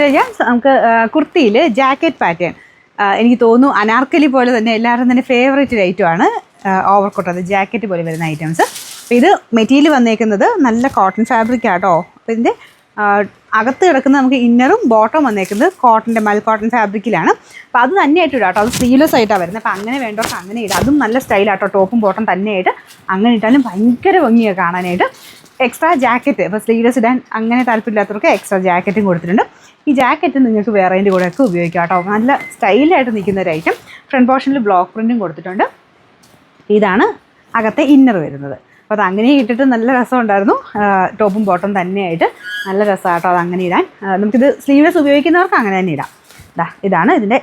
കഴിഞ്ഞാൽ നമുക്ക് കുർത്തിയിൽ jacket pattern എനിക്ക് തോന്നുന്നു അനാർക്കലി പോലെ തന്നെ എല്ലാവരും തന്നെ ഫേവറേറ്റ് ഐറ്റമാണ് ഓവർകോട്ട്, അത് ജാക്കറ്റ് പോലെ വരുന്ന ഐറ്റംസ്. അപ്പോൾ ഇത് മെറ്റീരിയൽ വന്നേക്കുന്നത് നല്ല കോട്ടൺ ഫാബ്രിക് ആട്ടോ. അപ്പോൾ ഇതിൻ്റെ അകത്ത് കിടക്കുന്ന നമുക്ക് ഇന്നറും ബോട്ടം വന്നേക്കുന്നത് കോട്ടൻ്റെ മൽ കോട്ടൺ ഫാബ്രിക്കിലാണ്. അപ്പോൾ അത് തന്നെയായിട്ട് ഇടാം കേട്ടോ. അത് സ്ലീവ്ലെസ് ആയിട്ടാണ് വരുന്നത്. അപ്പോൾ അങ്ങനെ വേണ്ടവർക്ക് അങ്ങനെ ഇടാം. അതും നല്ല സ്റ്റൈലാട്ടോ. ടോപ്പും ബോട്ടം തന്നെയായിട്ട് അങ്ങനെ ഇട്ടാലും ഭയങ്കര ഭംഗിയാണ് കാണാനായിട്ട്. എക്സ്ട്രാ ജാക്കറ്റ്, ഇപ്പോൾ സ്ലീവ്ലെസ് ഇടാൻ അങ്ങനെ താല്പര്യമില്ലാത്തവർക്ക് എക്സ്ട്രാ ജാക്കറ്റും കൊടുത്തിട്ടുണ്ട്. ഈ ജാക്കറ്റ് നിങ്ങൾക്ക് വേറേൻ്റെ കൂടെയൊക്കെ ഉപയോഗിക്കാം കേട്ടോ. നല്ല സ്റ്റൈലായിട്ട് നിൽക്കുന്ന ഒരു ഐറ്റം. ഫ്രണ്ട് പോർഷനിൽ ബ്ലോക്ക് പ്രിൻറ്റും കൊടുത്തിട്ടുണ്ട്. ഇതാണ് അകത്തെ ഇന്നർ വരുന്നത്. അപ്പോൾ അത് അങ്ങനെ ഇട്ടിട്ട് നല്ല രസമുണ്ടായിരുന്നു. ടോപ്പും ബോട്ടം തന്നെയായിട്ട് നല്ല രസമാട്ടോ അത് അങ്ങനെ ഇടാൻ. നമുക്കിത് സ്ലീവ്ലെസ് ഉപയോഗിക്കുന്നവർക്ക് അങ്ങനെ തന്നെ ഇടാം. ഇതാണ് ഇതിൻ്റെ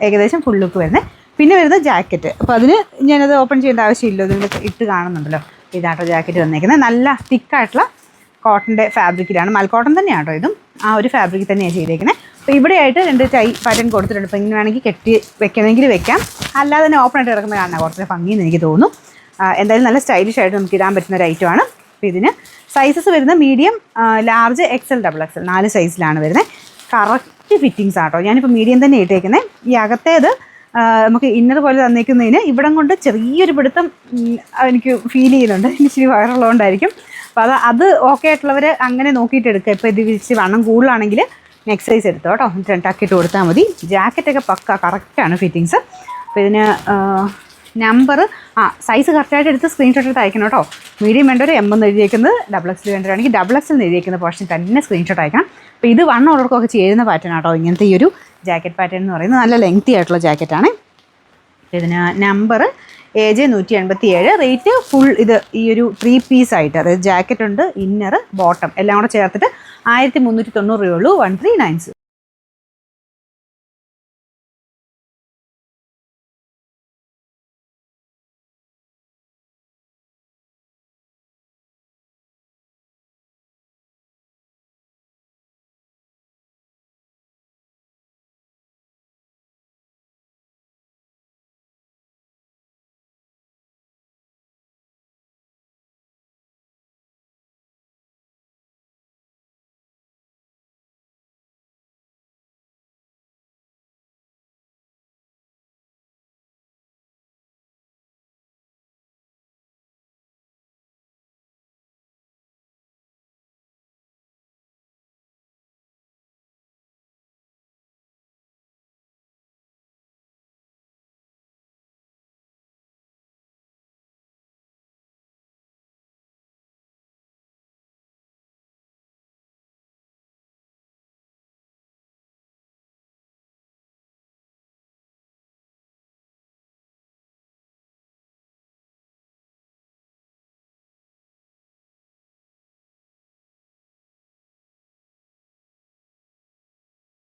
ഏകദേശം ഫുൾ ലുക്ക് വരുന്നത്. പിന്നെ വരുന്നത് ജാക്കറ്റ്. അപ്പോൾ അതിന് ഞാനത് ഓപ്പൺ ചെയ്യേണ്ട ആവശ്യമില്ല, ഇതിൻ്റെ ഇട്ട് കാണുന്നുണ്ടല്ലോ. ഇതാട്ടോ ജാക്കറ്റ് വന്നേക്കുന്നത്. നല്ല തിക്കായിട്ടുള്ള കോട്ടൻ്റെ ഫാബ്രിക്കിലാണ്. മൽക്കോട്ടൺ തന്നെയാണ് കേട്ടോ ഇതും. ആ ഒരു ഫാബ്രിക്കിൽ തന്നെയാണ് ചെയ്തേക്കുന്നത്. അപ്പോൾ ഇവിടെയായിട്ട് 2 ടൈ പാറ്റേൺ കൊടുത്തിട്ടുണ്ട്. അപ്പോൾ ഇങ്ങനെ വേണമെങ്കിൽ കെട്ടി വെക്കണമെങ്കിൽ വെക്കാം, അല്ലാതെ തന്നെ ഓപ്പൺ ആയിട്ട് കിടക്കുന്ന കാണാൻ കുറച്ച് ഭംഗിയെന്ന് എനിക്ക് തോന്നുന്നു. എന്തായാലും നല്ല സ്റ്റൈലിഷ് ആയിട്ട് നമുക്ക് ഇടാൻ പറ്റുന്ന ഒരു ഐറ്റമാണ്. അപ്പോൾ ഇതിന് സൈസസ് വരുന്ന മീഡിയം, ലാർജ്, XL, XXL 4 സൈസിലാണ് വരുന്നത്. കറക്റ്റ് ഫിറ്റിങ്സ് ആട്ടോ. ഞാനിപ്പോൾ മീഡിയം തന്നെ ഇട്ടേക്കുന്നത്. ഈ അകത്തേത് നമുക്ക് ഇന്നർ പോലെ തന്നേക്കുന്നതിന് ഇവിടം കൊണ്ട് ചെറിയൊരു പിടുത്തം എനിക്ക് ഫീൽ ചെയ്യുന്നുണ്ട്. ഇച്ചിരി വയറുള്ളതുകൊണ്ടായിരിക്കും. അപ്പോൾ അത് ഓക്കെ ആയിട്ടുള്ളവർ അങ്ങനെ നോക്കിയിട്ട് എടുക്കുക. ഇപ്പോൾ ഇത് വിരിച്ച് വണ്ണം കൂടുതലാണെങ്കിൽ നെക്സ്റ്റ് സൈസ് എടുത്തോ കേട്ടോ. 2 ഇട്ട് കൊടുത്താൽ മതി. ജാക്കറ്റൊക്കെ പക്ക കറക്റ്റാണ് ഫിറ്റിങ്സ്. അപ്പോൾ ഇതിന് നമ്പർ സൈസ് കറക്റ്റായിട്ട് എടുത്ത് സ്ക്രീൻഷോട്ട് എടുത്ത് അയക്കണം കേട്ടോ. മീഡിയം വേണ്ടവർ M എന്ന് എഴുതിയേക്കുന്നത്, XXL വേണ്ടവരാണെങ്കിൽ XXL എന്ന് എഴുതിയേക്കുന്ന പോർഷൻ തന്നെ സ്ക്രീൻഷോട്ട് അയക്കണം. അപ്പോൾ ഇത് 1 ഓർഡർക്കൊക്കെ ചേരുന്ന പാറ്റേൺ ആട്ടോ. ഇങ്ങനത്തെ ഈ ഒരു ജാക്കറ്റ് പാറ്റേൺ എന്ന് പറയുന്നത് നല്ല ലെങ്തി ആയിട്ടുള്ള ജാക്കറ്റാണ്. ഇതിന് നമ്പർ AJ 187. റേറ്റ് ഫുൾ ഇത് ഈ ഒരു 3 പീസ് ആയിട്ട്, അതായത് ജാക്കറ്റ് ഉണ്ട്, ഇന്നർ, ബോട്ടം എല്ലാം കൂടെ ചേർത്തിട്ട് 1390 രൂപയുള്ളൂ. 1390.